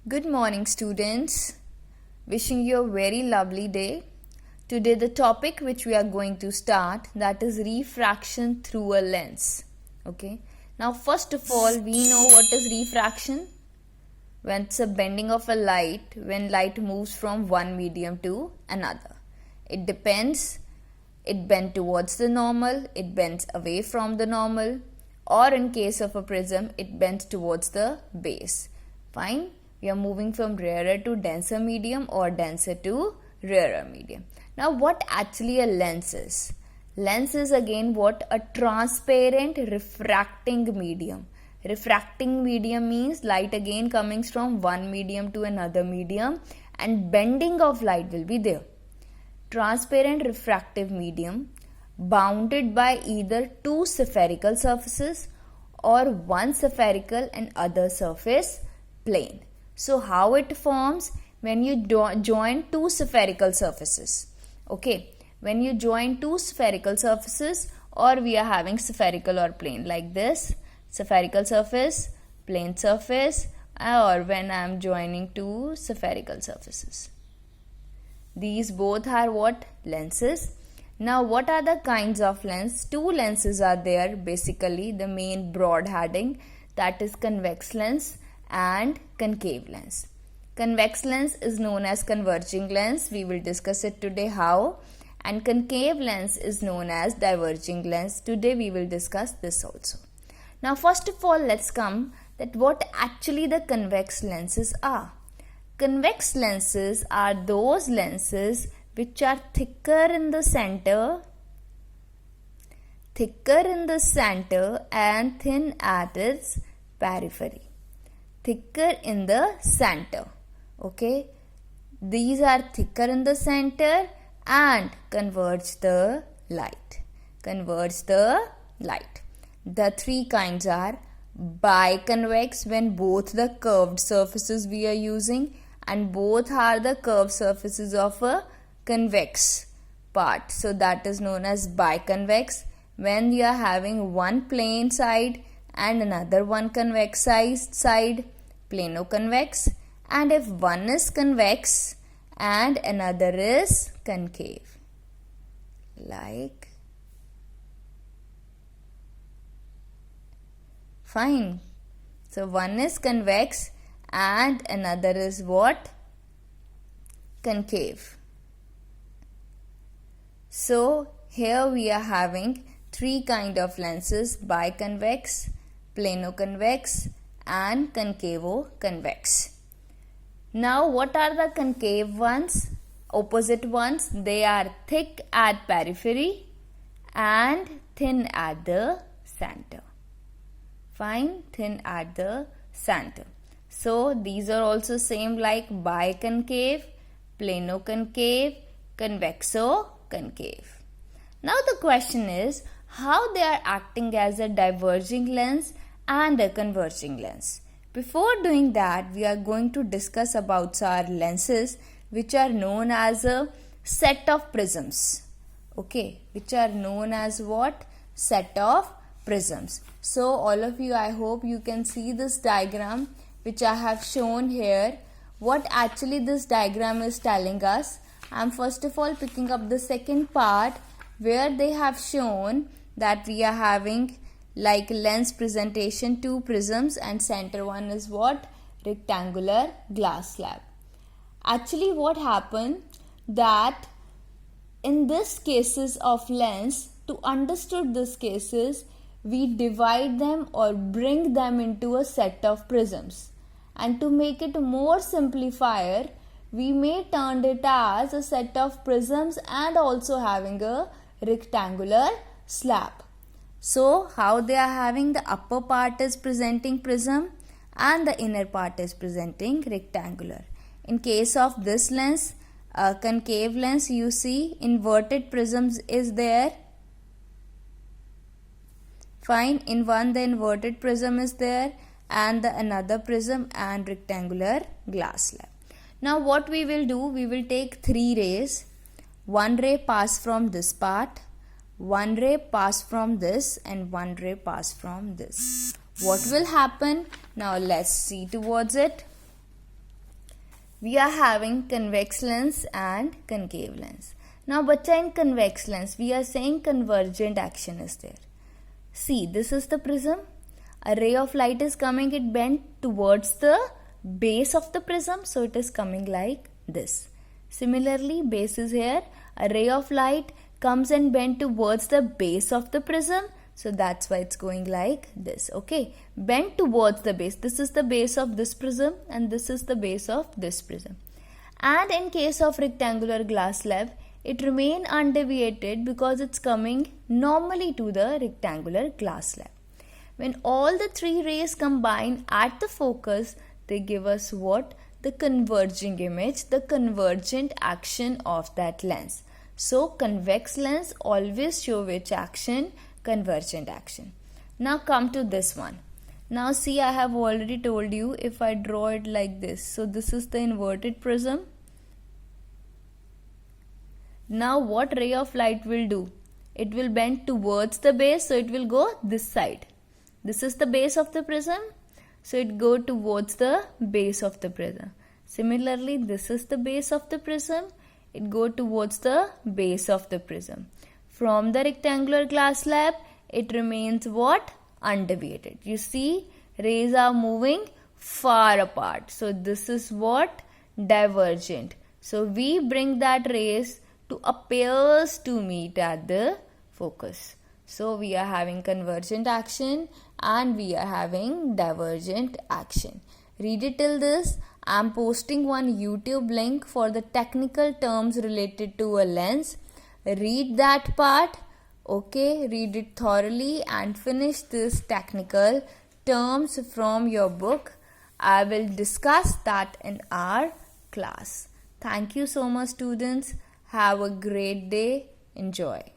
Good morning, students. Wishing you a very lovely day. Today the topic which we are going to start, that is refraction through a lens. Okay. Now first of all, we know what is refraction. When it's a bending of a light, when light moves from one medium to another. It depends. It bends towards the normal, it bends away from the normal, or in case of a prism, it bends towards the base. Fine. We are moving from rarer to denser medium or denser to rarer medium. Now what actually a lens is? Lens is again what? A transparent refracting medium. Refracting medium means light again coming from one medium to another medium and bending of light will be there. Transparent refractive medium bounded by either two spherical surfaces or one spherical and other surface plane. So how it forms? When you join two spherical surfaces. Okay, when you join two spherical surfaces, or we are having spherical or plane like this, spherical surface, plane surface, or when I am joining two spherical surfaces. These both are what? Lenses. Now what are the kinds of lens? Two lenses are there basically, the main broad heading, that is convex lens and concave lens. Convex lens is known as converging lens. We will discuss it today how. And concave lens is known as diverging lens. Today we will discuss this also. Now first of all, let's come that what actually the convex lenses are. Convex lenses are those lenses which are thicker in the center and thin at its periphery. Thicker in the center. Okay. These are thicker in the center and converge the light. The three kinds are biconvex, when both the curved surfaces we are using and both are the curved surfaces of a convex part. So that is known as biconvex, when you are having one plane side and another one convex side, plano-convex, and if one is convex and another is concave, like fine. So one is convex and another is what? Concave. So here we are having three kind of lenses: biconvex, plano-convex and concavo-convex. Now what are the concave ones? Opposite ones. They are thick at periphery and thin at the center. Fine, thin at the center. So these are also same like biconcave, plano-concave, convexo-concave. Now the question is how they are acting as a diverging lens and a converging lens. Before doing that, we are going to discuss about our lenses which are known as a set of prisms. Okay, which are known as what? Set of prisms. So all of you, I hope you can see this diagram which I have shown here. What actually this diagram is telling us? I am first of all picking up the second part where they have shown that we are having like lens presentation, two prisms, and center one is what? Rectangular glass slab. Actually what happened that in this cases of lens, to understand these cases, we divide them or bring them into a set of prisms. And to make it more simplifier, we may turn it as a set of prisms and also having a rectangular slab. So how they are having, the upper part is presenting prism and the inner part is presenting rectangular. In case of this lens, concave lens, you see inverted prisms is there. Fine, in one the inverted prism is there and the another prism and rectangular glass slab. Now what we will do, we will take three rays. One ray pass from this part, one ray pass from this and one ray pass from this. What will happen? Now let's see towards it. we are having convex lens and concave lens. Now, bacha, in convex lens, we are saying convergent action is there. See, this is the prism. A ray of light is coming, it bent towards the base of the prism, so it is coming like this. Similarly, base is here. A ray of light comes and bent towards the base of the prism, so that's why it's going like this. Okay, bent towards the base. This is the base of this prism and this is the base of this prism. And in case of rectangular glass slab, it remain undeviated because it's coming normally to the rectangular glass slab. When all the three rays combine at the focus, they give us what? The converging image, the convergent action of that lens. So convex lens always show which action? Convergent action. Now come to this one. Now see, I have already told you, if I draw it like this, so this is the inverted prism. Now what ray of light will do? It will bend towards the base, so it will go this side. This is the base of the prism, so it go towards the base of the prism. Similarly, this is the base of the prism, it go towards the base of the prism. From the rectangular glass slab, it remains what? Undeviated. You see, rays are moving far apart. So this is what? Divergent. So we bring that rays to appears to meet at the focus. So we are having convergent action and we are having divergent action. Read it till this. I am posting one YouTube link for the technical terms related to a lens. Read that part. Okay, read it thoroughly and finish this technical terms from your book. I will discuss that in our class. Thank you so much, students. Have a great day. Enjoy.